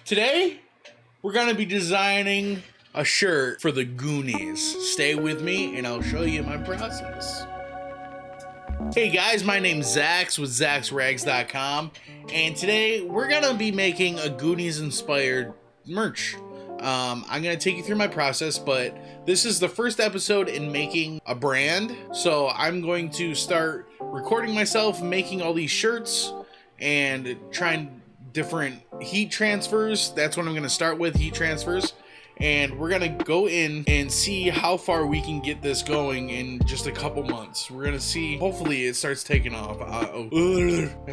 Today, we're gonna be designing a shirt for the Goonies. Stay with me and I'll show you my process. Hey guys, my name's Zax with ZaxRags.com, and today we're gonna be making a Goonies inspired merch. I'm gonna take you through my process, but this is the first episode in making a brand. So I'm going to start recording myself making all these shirts and trying different heat transfers. That's what I'm gonna start with, heat transfers. And we're gonna go in and see how far we can get this going in just a couple months. We're gonna see, hopefully it starts taking off.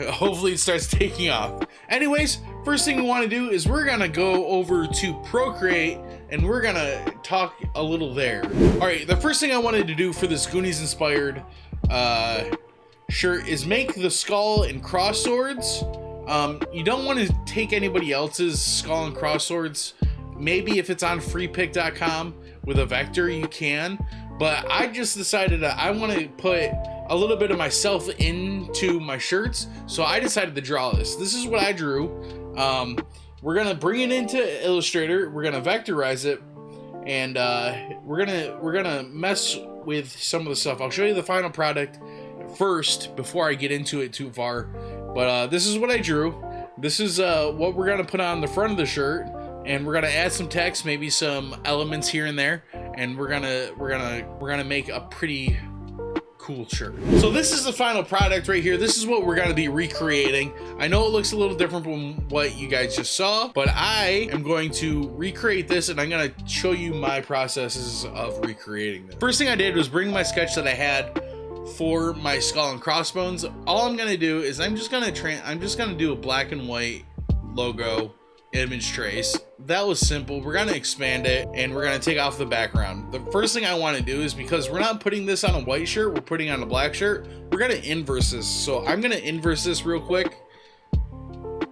Hopefully it starts taking off. Anyways, first thing we wanna do is we're gonna go over to Procreate and we're gonna talk a little there. All right, the first thing I wanted to do for this Goonies inspired shirt is make the skull and cross swords. You don't want to take anybody else's skull and cross swords. Maybe if it's on freepik.com with a vector, you can. But I just decided that I want to put a little bit of myself into my shirts. So I decided to draw this. This is what I drew. We're going to bring it into Illustrator. We're going to vectorize it. And we're gonna mess with some of the stuff. I'll show you the final product first before I get into it too far. But this is what I drew. This is what we're gonna put on the front of the shirt, and we're gonna add some text, maybe some elements here and there, and we're gonna make a pretty cool shirt. So this is the final product right here. This is what we're gonna be recreating. I know it looks a little different from what you guys just saw, but I am going to recreate this, and I'm gonna show you my processes of recreating this. First thing I did was bring my sketch that I had for my skull and crossbones. All I'm gonna do is I'm just gonna do a black and white logo image trace. That was simple. We're gonna expand it and we're gonna take off the background. The first thing I want to do is, because we're not putting this on a white shirt, we're putting on a black shirt, we're gonna inverse this. So I'm gonna inverse this real quick.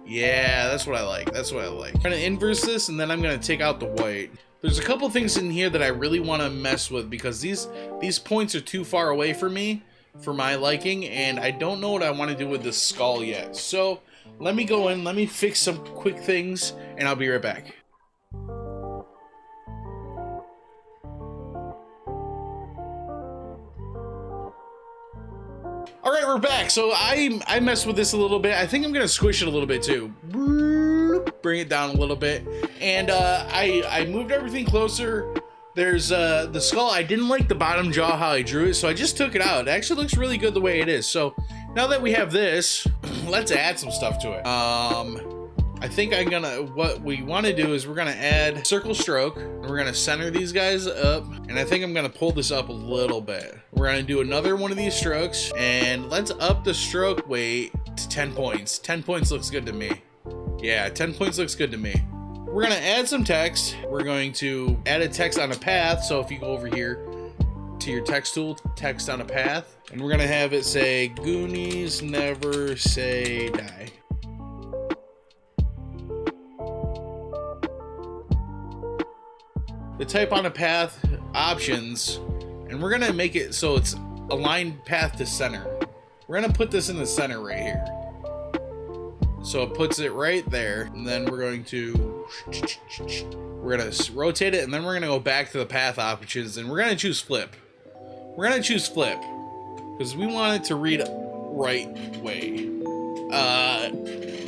Yeah, that's what I like. That's what I like. I'm gonna inverse this and then I'm gonna take out the white. There's a couple things in here that I really want to mess with, because these points are too far away for me, for my liking, and I don't know what I want to do with this skull yet. So let me go in, let me fix some quick things, and I'll be right back. All right, we're back. So I messed with this a little bit. I think I'm gonna squish it a little bit too. Bring it down a little bit, and I moved everything closer. There's the skull. I didn't like the bottom jaw how I drew it, so I just took it out. It actually looks really good the way it is. So now that we have this, let's add some stuff to it. I think what we want to do is we're gonna add circle stroke, and we're gonna center these guys up, and I think I'm gonna pull this up a little bit. We're gonna do another one of these strokes, and let's up the stroke weight to 10 points. 10 points looks good to me. Yeah, 10 points looks good to me. We're gonna add some text. We're going to add a text on a path. So if you go over here to your text tool, text on a path, and we're gonna have it say, Goonies never say die. The type on a path options, and we're gonna make it so it's aligned path to center. We're gonna put this in the center right here. So it puts it right there, and then we're gonna rotate it, and then we're gonna go back to the path options, and we're gonna choose flip. We're gonna choose flip because we want it to read right way.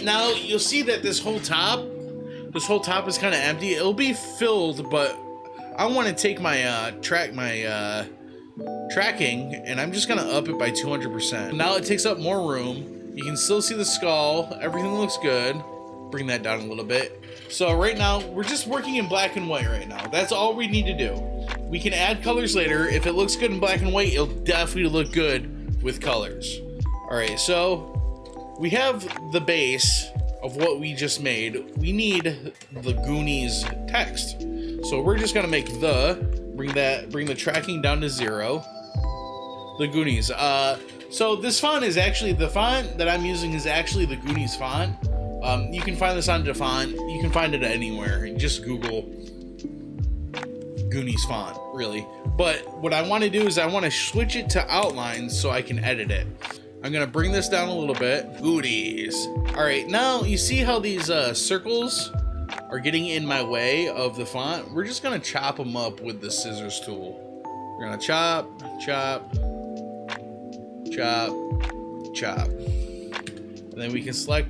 Now you'll see that this whole top is kind of empty. It'll be filled, but I want to take my tracking, and I'm just gonna up it by 200%. Now it takes up more room. You can still see the skull. Everything looks good. Bring that down a little bit. So right now, we're just working in black and white right now. That's all we need to do. We can add colors later. If it looks good in black and white, it'll definitely look good with colors. All right, so we have the base of what we just made. We need the Goonies text. So we're just gonna make bring the tracking down to 0. The Goonies. So this font is actually, the font that I'm using is actually the Goonies font. You can find this on DaFont. You can find it anywhere. Just Google Goonies font, really. But what I want to do is I want to switch it to outlines so I can edit it. I'm gonna bring this down a little bit. Goonies. All right, now you see how these circles are getting in my way of the font, we're just gonna chop them up with the scissors tool. We're gonna chop, chop, chop, chop. And then we can select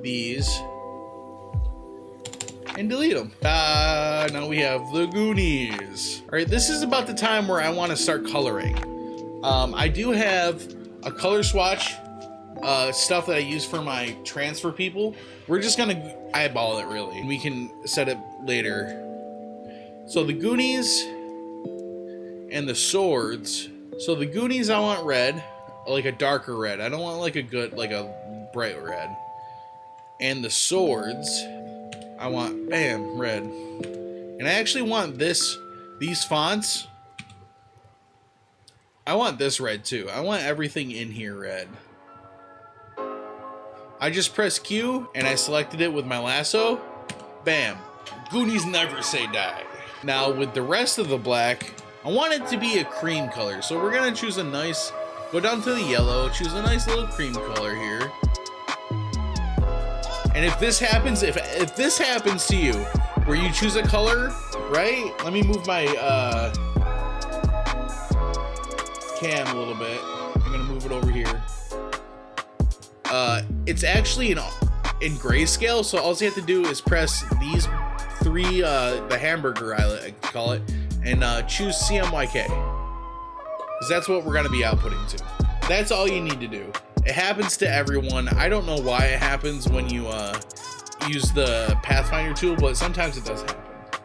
these and delete them. Now we have the Goonies. All right, this is about the time where I want to start coloring. I do have a color swatch stuff that I use for my transfer people. We're just gonna eyeball it really. We can set it later. So the Goonies and the swords. So the Goonies I want red, like a darker red. I don't want like a bright red. And the swords, I want, bam, red. And I actually want these fonts. I want this red too. I want everything in here red. I just pressed Q and I selected it with my lasso. Bam. Goonies never say die. Now with the rest of the black, I want it to be a cream color. So we're gonna choose a nice, go down to the yellow, choose a nice little cream color here. And if this happens, if this happens to you, where you choose a color, right? Let me move my cam a little bit. I'm gonna move it over here. It's actually in grayscale, so all you have to do is press these three, the hamburger I call it, and choose CMYK. Because that's what we're gonna be outputting to. That's all you need to do. It happens to everyone. I don't know why it happens when you use the Pathfinder tool, but sometimes it does happen.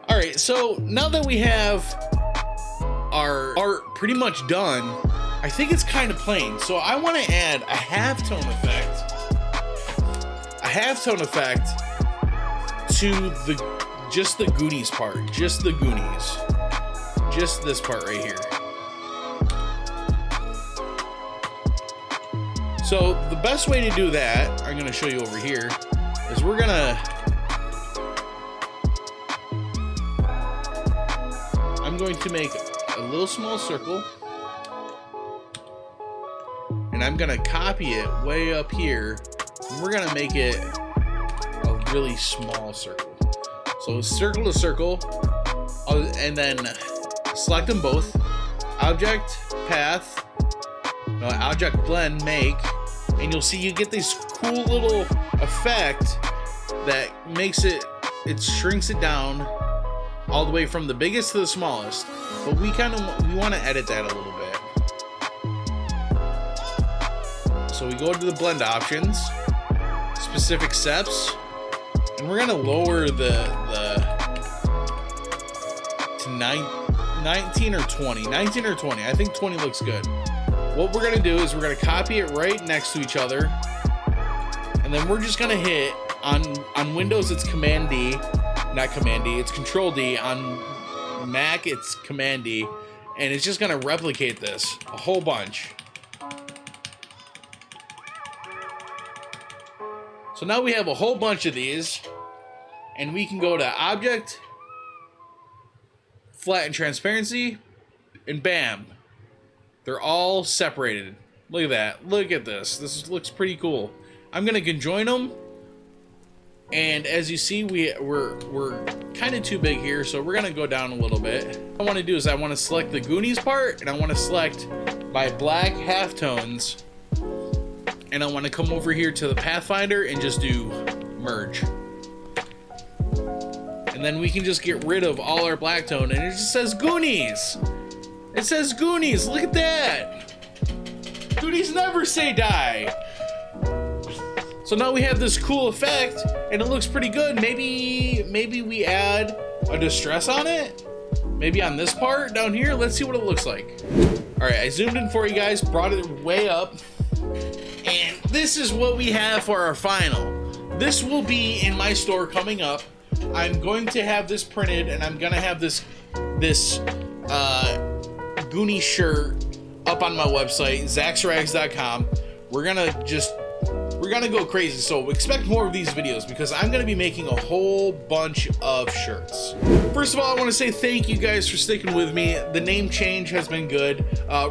All right, so now that we have our art pretty much done, I think it's kind of plain. So I want to add a halftone effect. A halftone effect to just the Goonies part. Just the Goonies. Just this part right here. So the best way to do that, I'm going to show you over here, is we're going to, I'm going to make a little small circle, and I'm going to copy it way up here, and we're going to make it a really small circle. So circle to circle, and then select them both, object, path, no, object blend, make, and you'll see you get this cool little effect that makes it shrinks it down all the way from the biggest to the smallest. But we want to edit that a little bit. So we go to the blend options, specific steps, and we're gonna lower the to 19 or 20. 19 or 20. I think 20 looks good. What we're gonna do is we're gonna copy it right next to each other, and then we're just gonna hit on Windows it's Command D, not Command D, it's Control D. On Mac it's Command D, and it's just gonna replicate this a whole bunch. So now we have a whole bunch of these, and we can go to Object, Flatten Transparency, and bam. They're all separated. Look at that. Look at this. This looks pretty cool. I'm gonna conjoin them, and as you see, we're kind of too big here, so we're gonna go down a little bit. What I want to do is I want to select the Goonies part, and I want to select my black halftones, and I want to come over here to the Pathfinder and just do merge. And then we can just get rid of all our black tone, and it just says Goonies. It says Goonies. Look at that. Goonies never say die. So now we have this cool effect, and it looks pretty good. Maybe we add a distress on it. Maybe on this part down here. Let's see what it looks like. All right, I zoomed in for you guys, brought it way up, and this is what we have for our final. This will be in my store coming up. I'm going to have this printed, and I'm gonna have this Goonie shirt up on my website, zaxrags.com. We're gonna we're gonna go crazy. So expect more of these videos because I'm gonna be making a whole bunch of shirts. First of all, I want to say thank you guys for sticking with me. The name change has been good.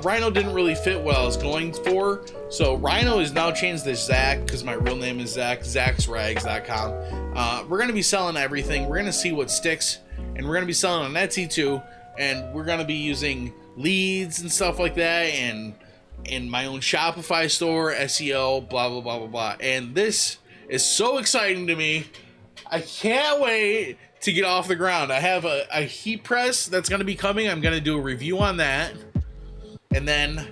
Rhino didn't really fit what I was going for, so Rhino is now changed to Zach because my real name is Zach. ZachsRags.com. We're gonna be selling everything. We're gonna see what sticks, and we're gonna be selling on Etsy too. And we're gonna be using leads and stuff like that, and in my own Shopify store, SEO, blah blah blah blah blah. And this is so exciting to me. I can't wait to get off the ground. I have a heat press that's gonna be coming. I'm gonna do a review on that, and then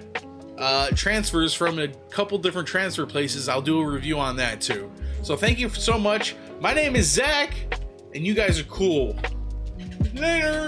transfers from a couple different transfer places. I'll do a review on that too. So thank you so much. My name is Zach, and you guys are cool. Later.